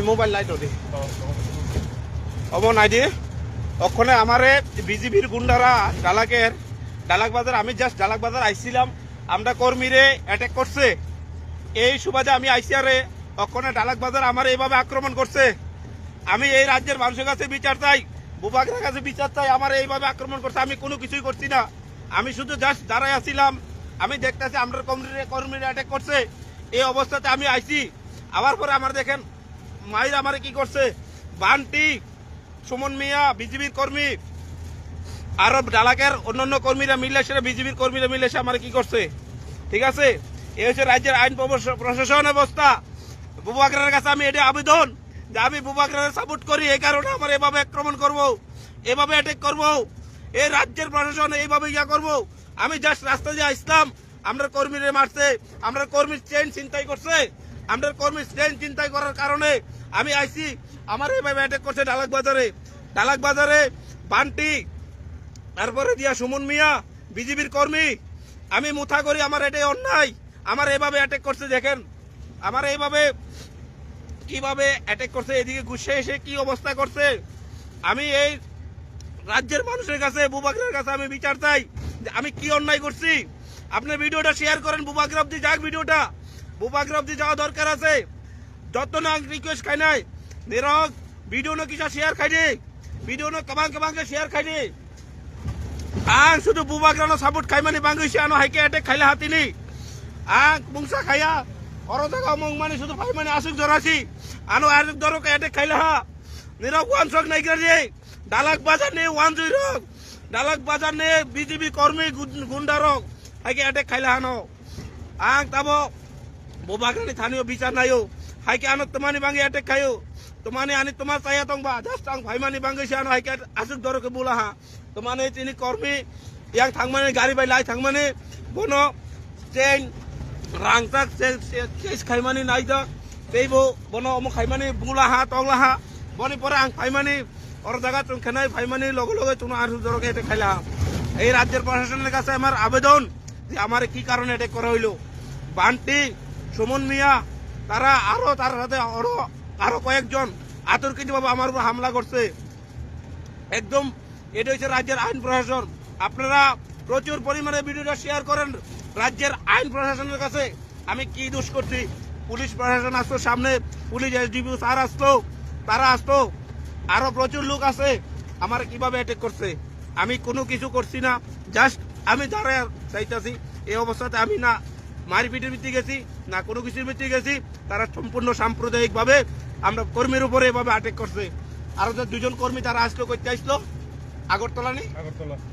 Mobile light of নাই দিয়ে ওখানে আমারে বিজেপির গুন্ডারা ডালাক বাজার আমি জাস্ট ডালাক বাজার আইছিলাম আমরা কর্মীরে অ্যাটাক করছে এই সুবাদে আমি আইসিয়ারে ওখানে ডালাক বাজার আমার এইভাবে আক্রমণ করছে আমি এই রাজ্যের মানুষের কাছে বিচার চাই বুবাগের কাছে বিচার চাই আমার এইভাবে আক্রমণ করছে আমি কোনো কিছুই করছি না আমি শুধু জাস্ট দাঁড়াই আসছিলাম আমি দেখতেছি আমরা কর্মীরা অ্যাটাক করছে এই অবস্থাতে আমি আইছি আবার পরে আমার দেখেন মাইর আমারে কি করছে বান্টি সুমন মিয়া বিজেপির কর্মী আরো ডালাকের অন্যান্য কর্মীরা মিলে সেটা বিজেপির কর্মীরা মিলে সে আমার কি করছে ঠিক আছে এই হচ্ছে রাজ্যের আইন প্রশাসন অবস্থা বুবাগরের কাছে আমি এটা আবেদন যে আমি বুবাগরের সাপোর্ট করি এই কারণে আমার এভাবে আক্রমণ করব এভাবে অ্যাটাক করব এই রাজ্যের প্রশাসন এইভাবে ইয়া করব আমি জাস্ট রাস্তা দিয়ে আসলাম আমরা কর্মীরা মারছে আমরা কর্মীর চেন চিন্তাই করছে আমরা কর্মীর চেন চিন্তাই করার কারণে আমি আইছি আমার এইভাবে অ্যাটাক করছে ডালাক বাজারে বান্টি তারপরে দিয়া সুমন মিয়া বিজেপির কর্মী আমি মুথা করি আমার এটাই অন্যায় আমার এইভাবে অ্যাটাক করছে দেখেন আমার এইভাবে কিভাবে অ্যাটাক করছে এদিকে ঘুষে এসে কি অবস্থা করছে আমি এই রাজ্যের মানুষের কাছে বুবাগরের কাছে আমি বিচার চাই যে আমি কি অন্যায় করছি আপনি ভিডিওটা শেয়ার করেন বুবাগর অব্দি যাক ভিডিওটা বুবাগর অব্দি যাওয়া দরকার আছে যত না রিকোয়েস্ট খাই নাই নিরক ভিডিও ন কিসা শেয়ার খাই দে ভিডিও ন কাবাং শেয়ার খাই দে আং শুধু বুবাগরানো সাপোর্ট খাই মানে বাঙ্গিছি আনো হাইকে অ্যাটাক খাইলে হাতিনি আং মুংসা খাইয়া অর জায়গা মং মানে শুধু ভাই মানে আসুক ধরাছি আনো আর ধরক অ্যাটাক খাইলে হা নিরক ওয়ান শক নাই করে ডালাক বাজার নে ওয়ান জুই রক ডালাক বাজার নে বিজেপি কর্মী গুন্ডারক হাইকে অ্যাটাক খাইলে হানো আং তাবো বুবাগরানি স্থানীয় বিচার নাইও হাইকে আনো তোমানি বাঙ্গি অ্যাটাক খাইও তোমানে আনি তোমার চাইয়া তংবা জাস্ট আং ভাই মানে বাঙ্গিছি আনো হাইকে আসুক ধরকে বলা হা তোমানে তিনি কর্মী ইয়াং থাকমানে গাড়ি বাই লাই থাকমানে বনো চেন রাংতাক চেস খাইমানি নাইদা তেইবো বনো অমো খাইমানি বুলা হা তংলা হা বনি পরে আং ফাইমানি ওর জায়গা তুমি খেনাই ফাইমানি লগে লগে তুমি আর ধরকে এটা খাইলা এই রাজ্যের প্রশাসনের কাছে আমার আবেদন যে আমার কি কারণে এটা করা হইলো বান্টি সুমন মিয়া তারা আরো তার সাথে আরো কয়েকজন আতর্কিতভাবে আমার উপর হামলা করছে একদম এটা হচ্ছে রাজ্যের আইন প্রশাসন আপনারা প্রচুর পরিমাণে ভিডিওটা শেয়ার করেন রাজ্যের আইন প্রশাসনের কাছে আমি কি দোষ করছি পুলিশ প্রশাসন আসতো সামনে পুলিশ এসডিপিও স্যার আসতো তারা আসতো আরো প্রচুর লোক আছে আমার কিভাবে অ্যাটাক করছে আমি কোনো কিছু করছি না জাস্ট আমি দাঁড়ায় চাইতেছি এই অবস্থাতে আমি না মারপিটের ভিত্তি গেছি না কোনো কিছুর ভিত্তি গেছি তারা সম্পূর্ণ সাম্প্রদায়িকভাবে আমরা কর্মীর উপরে এভাবে অ্যাটাক করছে আরো যে দুজন কর্মী তারা আসলো করতে আসলো আগরতলা নেই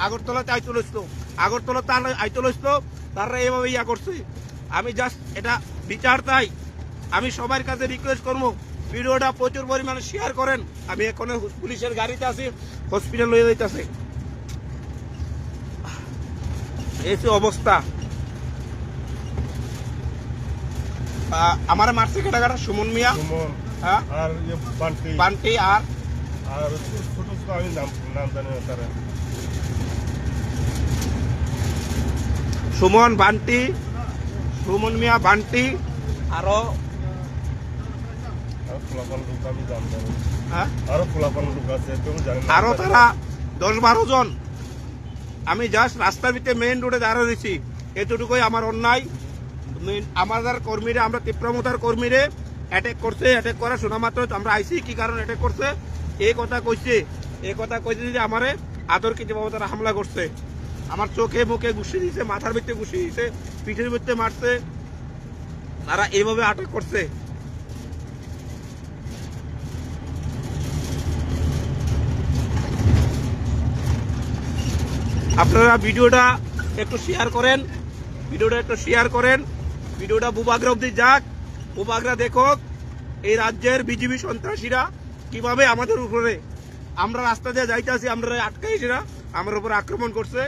আগরতলাতে আইতল আসলো আগরতলা আইতল আসলো তারা এভাবে ইয়া করছে আমি জাস্ট এটা বিচার চাই আমি সবার কাছে রিকোয়েস্ট করবো ভিডিওটা প্রচুর পরিমাণে শেয়ার করেন আমি এখন পুলিশের গাড়িতে আছি হসপিটাল হয়ে যাইতেছে এই অবস্থা আমার মারছে কেটা সুমন মিয়া হ্যাঁ আর বান্টি আর ছোট আমি নাম জানি না তারা সুমন বান্টি সুমন মিয়া বান্টি আরো আরো তারা 10-12 জন আমি জাস্ট রাস্তার ভিতরে মেইন রোডে দাঁড়িয়ে রয়েছি এতটুকুই আমার অন্যায় আমাদের কর্মীরা আমরা তীব্রমতার কর্মীরে অ্যাটাক করছে অ্যাটাক করা শোনা মাত্র আমরা আইসি কি কারণ অ্যাটাক করছে এই কথা কইছে যে আমারে আতর্কিতভাবে তারা হামলা করছে আমার চোখে মুখে ঘুষি দিয়েছে মাথার ভিতরে ঘুষি দিয়েছে পিঠের ভিতরে মারছে তারা এইভাবে আটক করছে আপনারা ভিডিওটা একটু শেয়ার করেন ভিডিওটা বুবাগরা অব্দি যাক বুবাগরা দেখুক এই রাজ্যের বিজেপি সন্ত্রাসীরা কিভাবে আমাদের উপরে আমরা রাস্তা দিয়ে যাইতেছি আমরা আটকাইছি না আমার উপর আক্রমণ করছে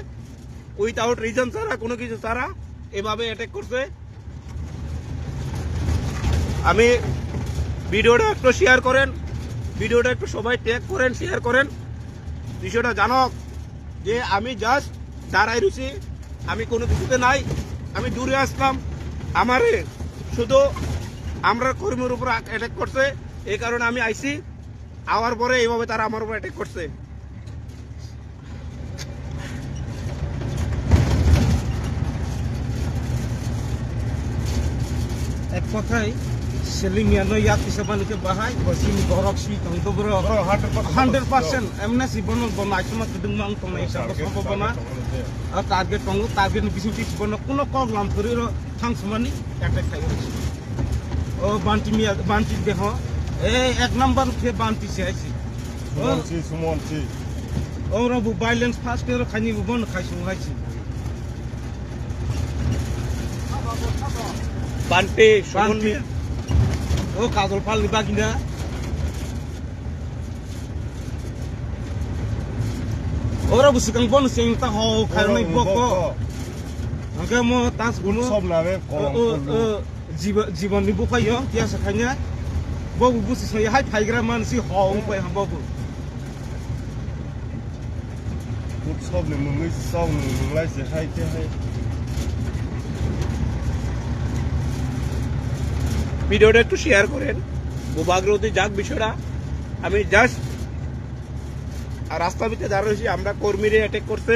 উইথাউট রিজন ছাড়া কোনো কিছু ছাড়া এভাবে অ্যাটাক করছে আমি ভিডিওটা একটু শেয়ার করেন ভিডিওটা একটু সবাই ট্যাগ করেন শেয়ার করেন বিষয়টা জানক যে আমি জাস্ট দাঁড়াই রয়েছি আমি কোনো কিছুতে নাই আমি দূরে আসলাম আমারে শুধু আমরা কর্মীর উপর অ্যাটাক করছে, এই কারণে আমি আইছি। আওয়ার পরে এইভাবে তারা আমার উপর অ্যাটাক করছে। এক কথায় সেলিমিয়ানো ইয়াত হিসাবানিকে বাহাই বসিনি গরক সি তংতবর 100% এমনে জীবন বনাইছমা তুদুং তংনাই হিসাব সম্ভাবনা টার্গেট তং টার্গেট বিসু জীবন কোনো কম করির থাংসমানি অ্যাটাক খাইছে ও বান্টি দেহ এই এক নাম্বার ফে বান্টি চাইছি সুমনছি ও রবু ভাইলেন্স ফাস্ট এর খানি বন খাইছু হাইছি বান্টি সমন্বী ও কাজল পাল বাগিনা ওরা বুসিকাং বন সিং তা হ খারনাই বক আগে মো তাস গুনো সব নামে কলম জীবননি বুফাইও তিয়া সাখাইনা ববু বুসি সই হাই ফাইগ্রা মানসি হং পাই হামবু সব নोंङै সব নोंलाय যেহাই তেহাই ভিডিওটা একটু শেয়ার করেন, ভূভাগ্রহী যাক বিষয়টা। আমি জাস্ট রাস্তা ভিতরে দাঁড়িয়ে রয়েছি, আমরা কর্মীরা অ্যাটাক করছে,